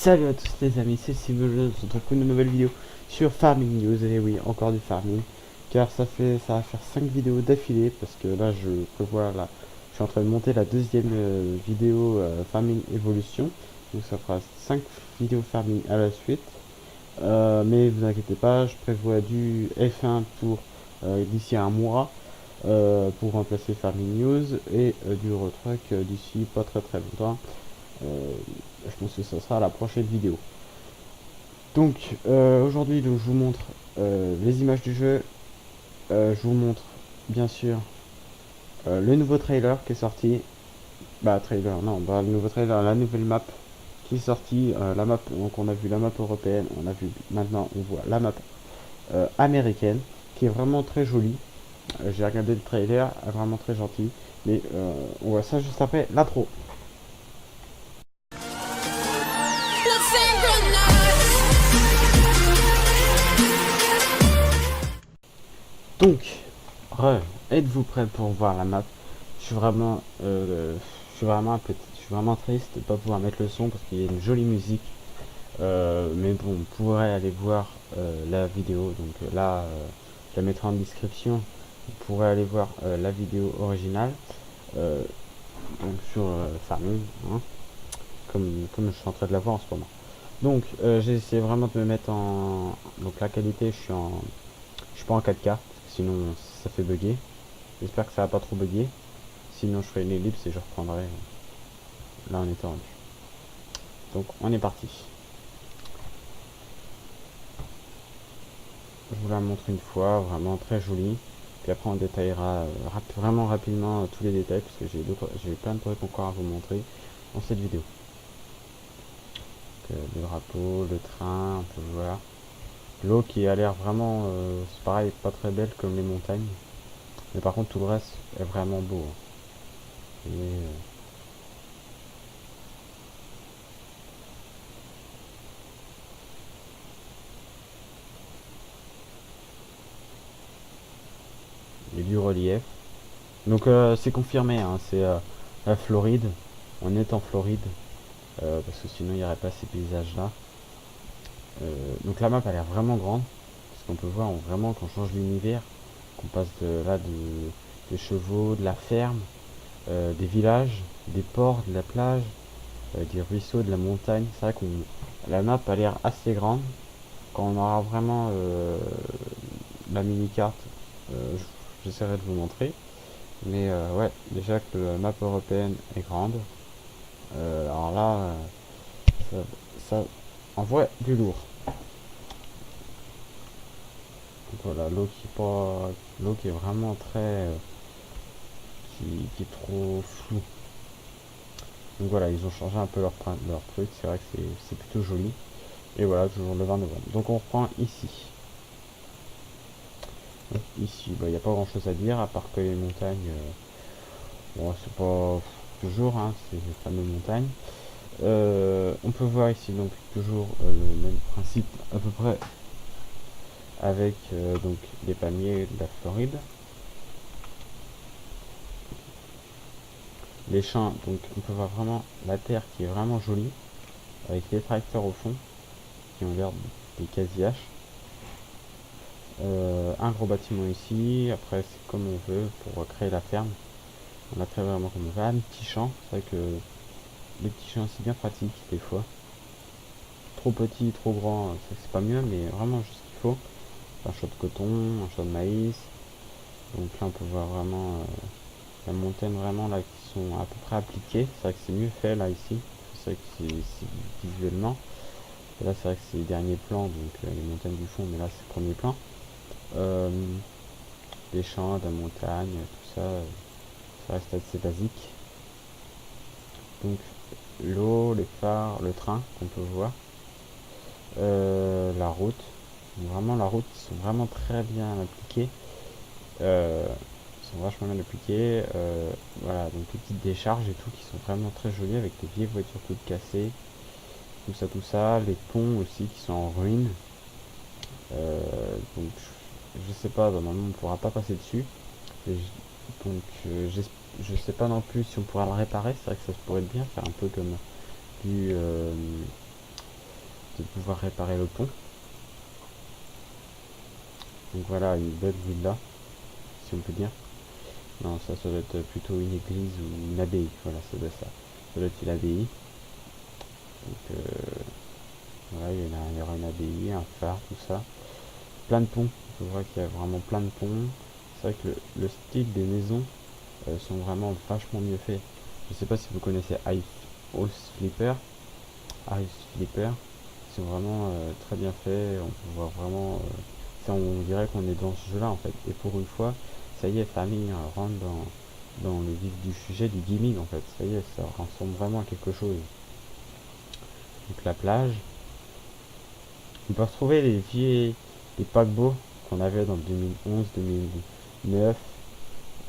Salut à tous les amis, c'est Simon, on se retrouve pour une nouvelle vidéo sur Farming News. Et oui, encore du farming, car ça va faire 5 vidéos d'affilée, parce que là je prévois je suis en train de monter la deuxième vidéo Farming Evolution. Donc ça fera 5 vidéos farming à la suite. Mais vous inquiétez pas, je prévois du F1 pour d'ici un mois, pour remplacer Farming News, et du Retruck d'ici pas très longtemps. Je pense que ça sera la prochaine vidéo. Donc aujourd'hui, je vous montre les images du jeu. Je vous montre bien sûr le nouveau trailer qui est sorti. Bah trailer, non, bah le nouveau trailer, la nouvelle map qui est sortie. La map, donc on a vu la map européenne, on a vu maintenant, on voit la map américaine qui est vraiment très jolie. J'ai regardé le trailer, vraiment très gentil. Mais on voit ça juste après l'intro. Donc, êtes-vous prêts pour voir la map? Je suis vraiment triste de ne pas pouvoir mettre le son parce qu'il y a une jolie musique. Mais bon, on pourrait aller voir la vidéo. Donc là, je la mettrai en description. Vous pourrez aller voir la vidéo originale. euh, donc sur Farming, hein, comme je suis en train de la voir en ce moment. Donc, j'ai essayé vraiment de me mettre en... Donc la qualité, je suis pas en 4K, parce que sinon ça fait bugger. J'espère que ça va pas trop bugger. Sinon je ferai une ellipse et je reprendrai là on était rendu. Donc on est parti. Je vous la montre une fois, vraiment très jolie. Puis après on détaillera vraiment rapidement tous les détails parce que j'ai plein de trucs encore à vous montrer dans cette vidéo. Donc, le drapeau, le train, on peut voir. L'eau qui a l'air vraiment, c'est pareil, pas très belle comme les montagnes. Mais par contre tout le reste est vraiment beau. Et, et du relief. Donc c'est confirmé, hein, c'est la Floride. On est en Floride, parce que sinon il n'y aurait pas ces paysages là. Donc la map a l'air vraiment grande, parce qu'on peut voir vraiment qu'on change l'univers, qu'on passe des chevaux, de la ferme, des villages, des ports, de la plage, des ruisseaux, de la montagne. C'est vrai qu'on la map a l'air assez grande. Quand on aura vraiment la mini carte, j'essaierai de vous montrer. Mais ouais, déjà que la map européenne est grande. Alors là, ça, ça envoie du lourd. Donc voilà, l'eau qui est vraiment très, qui est trop floue. Donc voilà, ils ont changé un peu leur truc. C'est vrai que c'est plutôt joli. Et voilà, toujours le 20 novembre. Donc on reprend ici. Donc, ici, bah, il n'y a pas grand chose à dire à part que les montagnes, bon, c'est pas toujours, hein, c'est les fameuses montagnes. On peut voir ici donc toujours le même principe à peu près avec donc les palmiers de la Floride. Les champs, donc on peut voir vraiment la terre qui est vraiment jolie avec les tracteurs au fond qui ont l'air des quasi-haches. Un gros bâtiment ici, après c'est comme on veut pour créer la ferme. On a très vraiment comme on veut. Un petit champ, c'est vrai que les petits champs c'est bien pratique des fois. Trop petit, trop grand, c'est pas mieux, mais vraiment juste ce qu'il faut. Un champ de coton, un champ de maïs. Donc là on peut voir vraiment la montagne vraiment là qui sont à peu près appliquées. C'est vrai que c'est mieux fait là ici. C'est vrai que c'est visuellement. Et là c'est vrai que c'est les derniers plans, donc les montagnes du fond, mais là c'est le premier plan. Les champs, la montagne, tout ça, ça reste assez basique. Donc l'eau, les phares, le train qu'on peut voir. La route. Vraiment la route, ils sont vraiment très bien appliqués. Ils sont vachement bien appliqués. Voilà, donc les petites décharges et tout qui sont vraiment très jolies avec les vieilles voitures toutes cassées. Tout ça. Les ponts aussi qui sont en ruine. Donc je sais pas, normalement on pourra pas passer dessus. Donc je sais pas non plus si on pourra le réparer. C'est vrai que ça pourrait être bien faire un peu comme du de pouvoir réparer le pont. Donc voilà, une belle villa, si on peut dire. Non, ça doit être plutôt une église ou une abbaye. Voilà, ça doit être ça. Ça doit être une abbaye. Donc voilà, il y aura une abbaye, un phare, tout ça. Plein de ponts. On voit qu'il y a vraiment plein de ponts. C'est vrai que le style des maisons sont vraiment vachement mieux faits. Je sais pas si vous connaissez House Flipper. House Flipper. Ils sont vraiment très bien faits. On peut voir vraiment. On dirait qu'on est dans ce jeu-là en fait. Et pour une fois, ça y est, Farming rentre dans le vif du sujet du gaming en fait. Ça y est, ça ressemble vraiment à quelque chose. Donc la plage. On peut retrouver les paquebots qu'on avait dans 2011, 2009.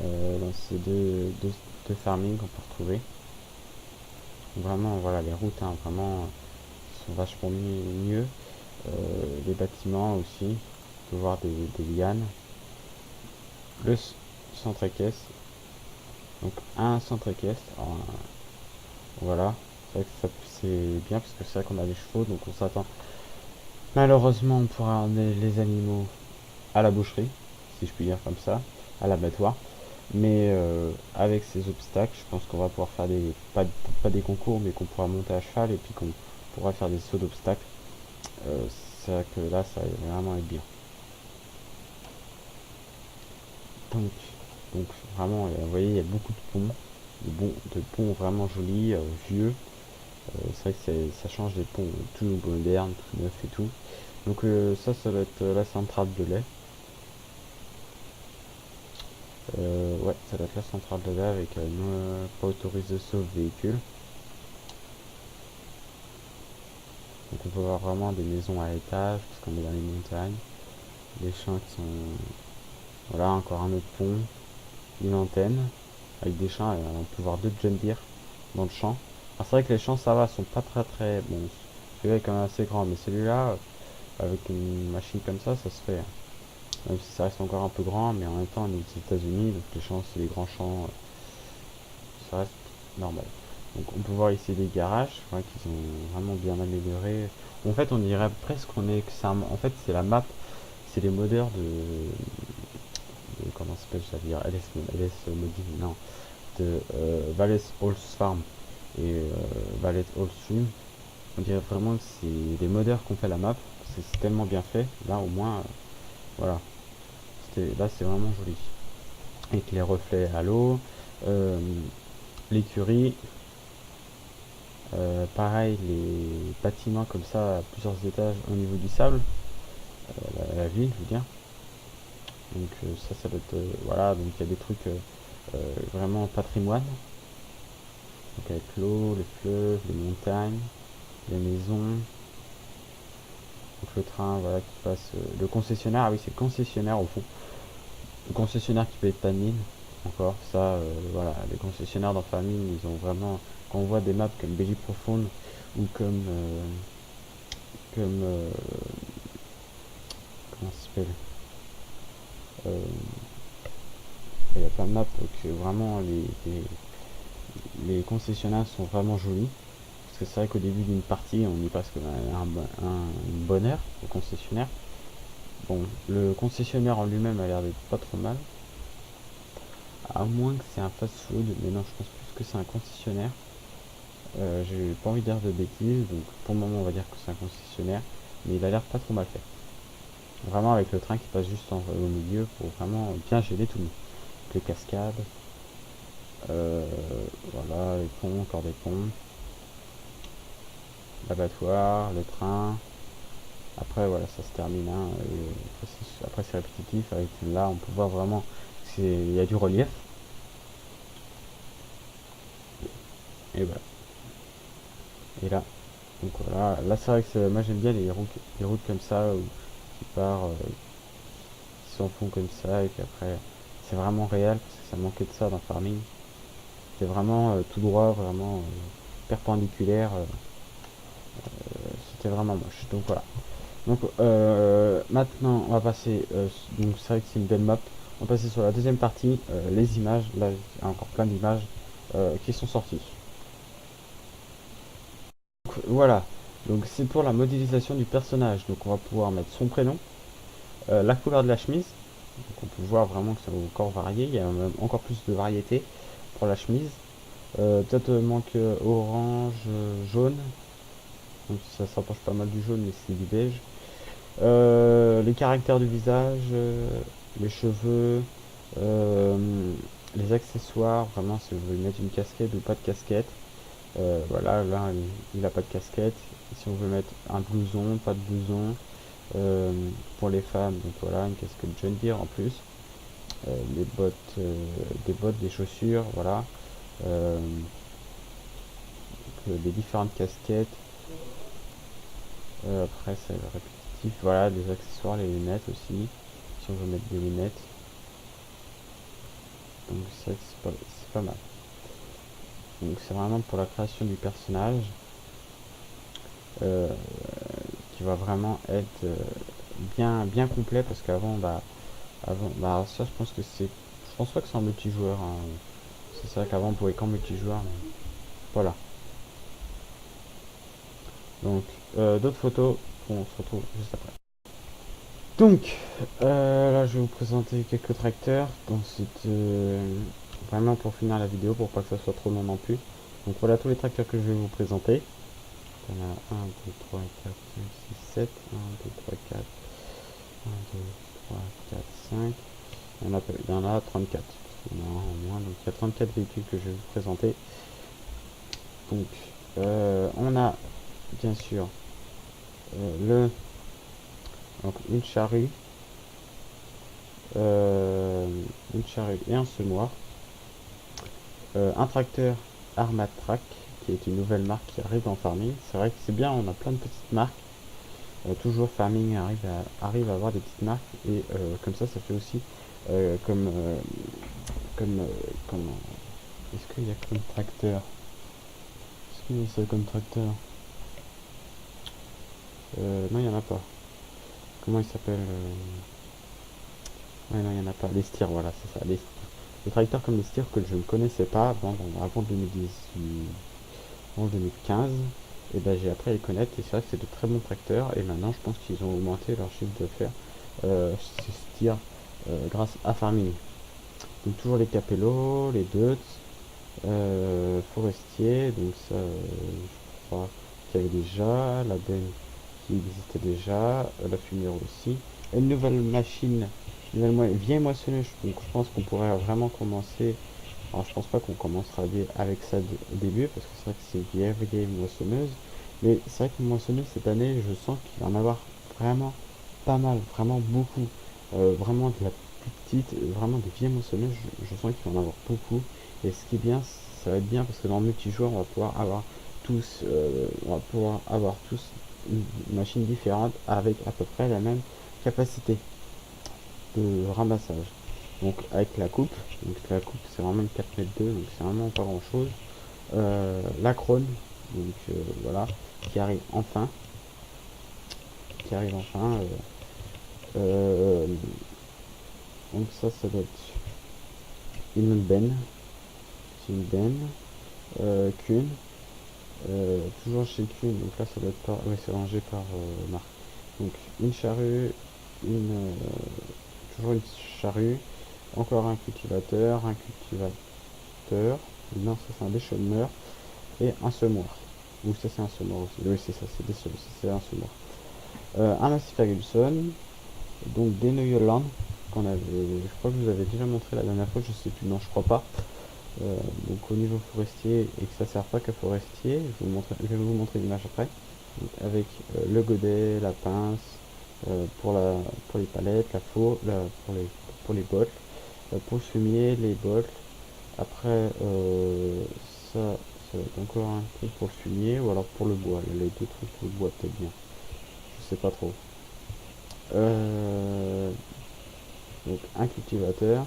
Dans ces deux farming qu'on peut retrouver. Vraiment, voilà, les routes, hein, vraiment, sont vachement mieux. Les bâtiments aussi. On peut voir des lianes. Le centre équestre. Donc un centre équestre. Voilà. C'est vrai que c'est bien parce que c'est vrai qu'on a des chevaux, donc on s'attend. Malheureusement, on pourra emmener les animaux à la boucherie, si je puis dire comme ça, à l'abattoir. Mais avec ces obstacles, je pense qu'on va pouvoir faire pas des concours, mais qu'on pourra monter à cheval et puis qu'on pourra faire des sauts d'obstacles. C'est vrai que là, ça va vraiment être bien. Donc, donc vraiment, vous voyez, il y a beaucoup de ponts, de ponts vraiment jolis, vieux. C'est vrai que ça change des ponts tout modernes, tout neufs et tout. Donc ça va être la centrale de lait. Ouais, ça doit être la centrale de lait avec pas autorisé sauf véhicule. Donc on peut voir vraiment des maisons à étage, parce qu'on est dans les montagnes. Des champs qui sont... Voilà, encore un autre pont. Une antenne avec des champs. Et on peut voir deux John Deere dans le champ. Alors c'est vrai que les champs, ça va, sont pas très... Bon, celui-là est quand même assez grand, mais celui-là, avec une machine comme ça se fait. Même si ça reste encore un peu grand, mais en même temps, on est aux États-Unis, donc les champs, c'est les grands champs, ça reste normal. Donc on peut voir ici des garages, ouais, qui sont vraiment bien améliorés. En fait, on dirait presque qu'on est que ça. En fait, c'est la map, c'est les modeurs comment ça s'appelle, j'allais dire LS Modding, non, de Valles Halls Farm et Valles Halls Stream. On dirait vraiment que c'est les modeurs qu'on fait la map, parce que c'est tellement bien fait. Là, au moins, voilà. Là, c'est vraiment joli. Avec les reflets à l'eau, l'écurie, pareil, les bâtiments comme ça à plusieurs étages au niveau du sable, la ville, je veux dire. Donc ça doit être, voilà, donc il y a des trucs vraiment patrimoine. Donc avec l'eau, les fleuves, les montagnes, les maisons. Donc le train, voilà, qui passe. Le concessionnaire, ah oui, c'est le concessionnaire au fond. Le concessionnaire qui peut être pas de mine, encore, ça, voilà, les concessionnaires dans Famine, ils ont vraiment, quand on voit des maps comme Belly Profonde ou comme comment ça s'appelle, il y a plein de maps, donc vraiment les concessionnaires sont vraiment jolis, parce que c'est vrai qu'au début d'une partie, on y passe une bonne heure au concessionnaire. Bon, le concessionnaire en lui-même a l'air d'être pas trop mal, à moins que c'est un fast-food, mais non, je pense plus que c'est un concessionnaire. J'ai pas envie de dire de bêtises, donc pour le moment on va dire que c'est un concessionnaire, mais il a l'air pas trop mal fait. Vraiment avec le train qui passe juste au milieu pour vraiment bien gérer tout le monde. Les cascades, voilà, les ponts, encore des ponts, l'abattoir, le train. Après voilà, ça se termine, hein, après c'est répétitif, avec là on peut voir vraiment il y a du relief. Et voilà. Et là, donc voilà, là c'est vrai que moi j'aime bien les routes comme ça qui qui s'enfont comme ça et puis après c'est vraiment réel parce que ça manquait de ça dans Farming. C'est vraiment tout droit, vraiment perpendiculaire. C'était vraiment moche. Donc voilà. Donc maintenant on va passer. Donc c'est vrai que c'est une belle map. On va passer sur la deuxième partie, les images. Là il y a encore plein d'images qui sont sorties. Donc, voilà. Donc c'est pour la modélisation du personnage. Donc on va pouvoir mettre son prénom, la couleur de la chemise. Donc on peut voir vraiment que c'est encore varié. Il y a même encore plus de variété pour la chemise. Peut-être manque orange, jaune. Donc ça se rapproche pas mal du jaune, mais c'est du beige. Les caractères du visage, les cheveux, les accessoires. Vraiment, si vous voulez mettre une casquette ou pas de casquette. Voilà, là il a pas de casquette. Si on veut mettre un blouson, pas de blouson. Pour les femmes, donc voilà, une casquette John Deere en plus. Des bottes, des chaussures, voilà. Euh, les différentes casquettes. Après c'est répétitif, voilà, des accessoires, les lunettes aussi. Si on veut mettre des lunettes. Donc ça c'est pas mal. Donc c'est vraiment pour la création du personnage. Euh, qui va vraiment être bien complet parce qu'avant ça je pense que je pense pas que c'est en multijoueur, hein. C'est ça qu'avant on pouvait qu'en multijoueur, mais voilà. Donc d'autres photos, on se retrouve juste après. Donc là je vais vous présenter quelques tracteurs. Donc c'est vraiment pour finir la vidéo, pour pas que ça soit trop long non plus. Donc voilà tous les tracteurs que je vais vous présenter. Il y en a 1, 2, 3, 4, 5, 6, 7. 1, 2, 3, 4. 1, 2, 3, 4, 5. Il y en a 34. Il y en a un en moins. Donc il y a 34 véhicules que je vais vous présenter. Donc on a bien sûr donc euh, une charrue et un semoir. Un tracteur Armatrac qui est une nouvelle marque qui arrive en farming. C'est vrai que c'est bien, on a plein de petites marques. Toujours Farming arrive à avoir des petites marques et comme ça fait aussi comme comme est-ce qu'il y a comme tracteur, est-ce qu'il y a ça comme tracteur, non il y en a pas, comment il s'appelle, ouais non il y en a pas, les steers, voilà c'est ça, les tracteurs comme les steers que je ne connaissais pas avant 2010, en 2015. Et ben j'ai appris à les connaître et c'est vrai que c'est de très bons tracteurs et maintenant je pense qu'ils ont augmenté leur chiffre d'affaires, ces steers, grâce à Farming. Donc toujours les Capello, les Deutz, Forestier, donc ça je crois qu'il y avait déjà, la benne qui existait déjà, la Fumière aussi. Et une nouvelle machine, vieille moissonneuse, donc je pense qu'on pourrait vraiment commencer. Alors je pense pas qu'on commencera avec ça au début parce que c'est vrai que c'est une vieille moissonneuse. Mais c'est vrai que moissonneuse cette année, je sens qu'il va en avoir vraiment pas mal, vraiment beaucoup. Vraiment de la plus petite, vraiment des vieilles moissonneuses, je sens qu'il va en avoir beaucoup. Et ce qui est bien, ça va être bien parce que dans le multijoueur, on va pouvoir avoir tous une machine différente avec à peu près la même capacité de ramassage. Donc avec la coupe, c'est vraiment une 4,2 m, donc c'est vraiment pas grand chose. La Krone, donc voilà, qui arrive enfin. Qui arrive enfin. Donc ça doit être une benne. C'est une benne. Kuhn. Toujours chez Kuhn, donc là ça doit être par. Ouais, c'est rangé par marque. Donc une charrue, toujours une charrue, encore un cultivateur, non ça c'est un déchaîneur, et un semoir. Ou ça c'est un semoir aussi, oui c'est ça, c'est un semoir. Un Massey Ferguson, donc des Neuland, je crois que je vous avais déjà montré la dernière fois, je sais plus, non je crois pas. Donc au niveau forestier, et que ça sert pas qu'à forestier, je vais vous montrer l'image après. Donc, avec le godet, la pince, pour les palettes, la faux, pour les bottes, pour le fumier, les bottes. Après ça, ça va être encore un truc pour le fumier ou alors pour le bois. Les deux trucs pour le bois peut-être bien. Je sais pas trop. Donc un cultivateur.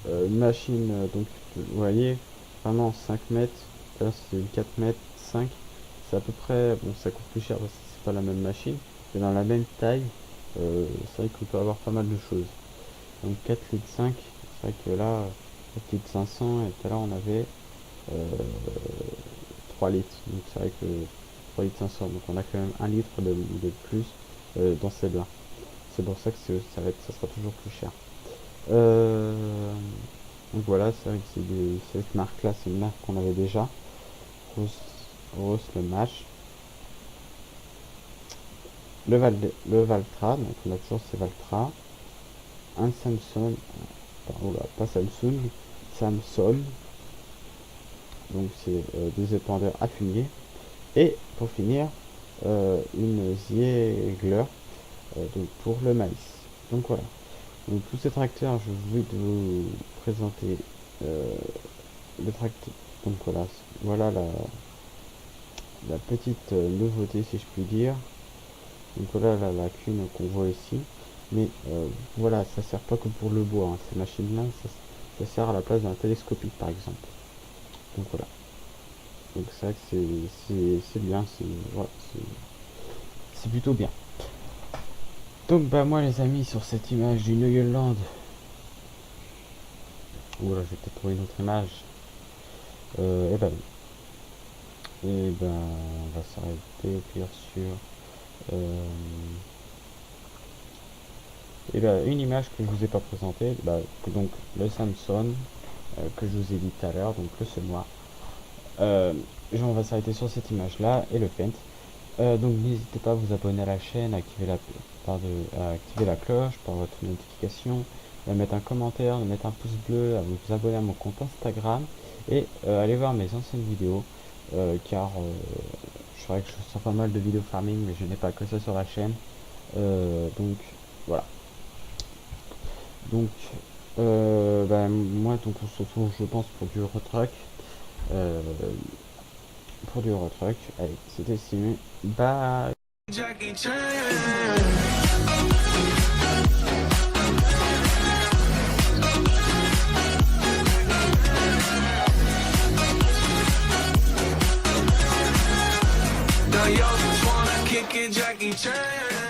Une machine, donc vous voyez, vraiment 5 mètres. Là c'est 4 mètres 5. C'est à peu près, bon ça coûte plus cher parce que c'est pas la même machine. Mais dans la même taille, c'est vrai qu'on peut avoir pas mal de choses. Donc 4 litres 5, c'est vrai que là, litres 500 et tout à l'heure on avait 3 litres. Donc c'est vrai que 3 litres 500, donc on a quand même 1 litre de plus dans celle-là. C'est pour ça que ça sera toujours plus cher. Donc voilà, c'est vrai que cette marque-là, c'est une marque qu'on avait déjà. Rose le Match. Le Valtra, donc on a toujours ces Valtra. Un Samsung, pas Samsung, Samsung. Donc c'est des épandeurs affiliés. Et pour finir, une Ziegler donc pour le maïs. Donc voilà. Donc tous ces tracteurs, je vais vous présenter le tracteur. Donc voilà, voilà la petite nouveauté si je puis dire. Donc voilà la lacune qu'on voit ici. Mais voilà, ça sert pas que pour le bois. Hein. Ces machines-là, ça sert à la place d'un télescopique par exemple. Donc voilà. Donc c'est vrai que c'est bien, voilà, c'est plutôt bien. Donc bah moi les amis, sur cette image du Neuland, ou là je vais peut-être trouver une autre image, et ben on va s'arrêter au pire sur et ben une image que je vous ai pas présentée, donc le Samsung que je vous ai dit tout à l'heure, donc le semoir. On va s'arrêter sur cette image là et le Paint. Donc n'hésitez pas à vous abonner à la chaîne, à activer la cloche pour votre notification, à mettre un commentaire, à mettre un pouce bleu, à vous abonner à mon compte Instagram et aller voir mes anciennes vidéos car je ferais que je sors pas mal de vidéos farming mais je n'ai pas que ça sur la chaîne. Donc voilà. Donc moi donc on se retrouve je pense pour du retruck. Allez, c'était Simon. Bye. Jackie Chan. Now y'all just wanna kick it, Jackie Chan.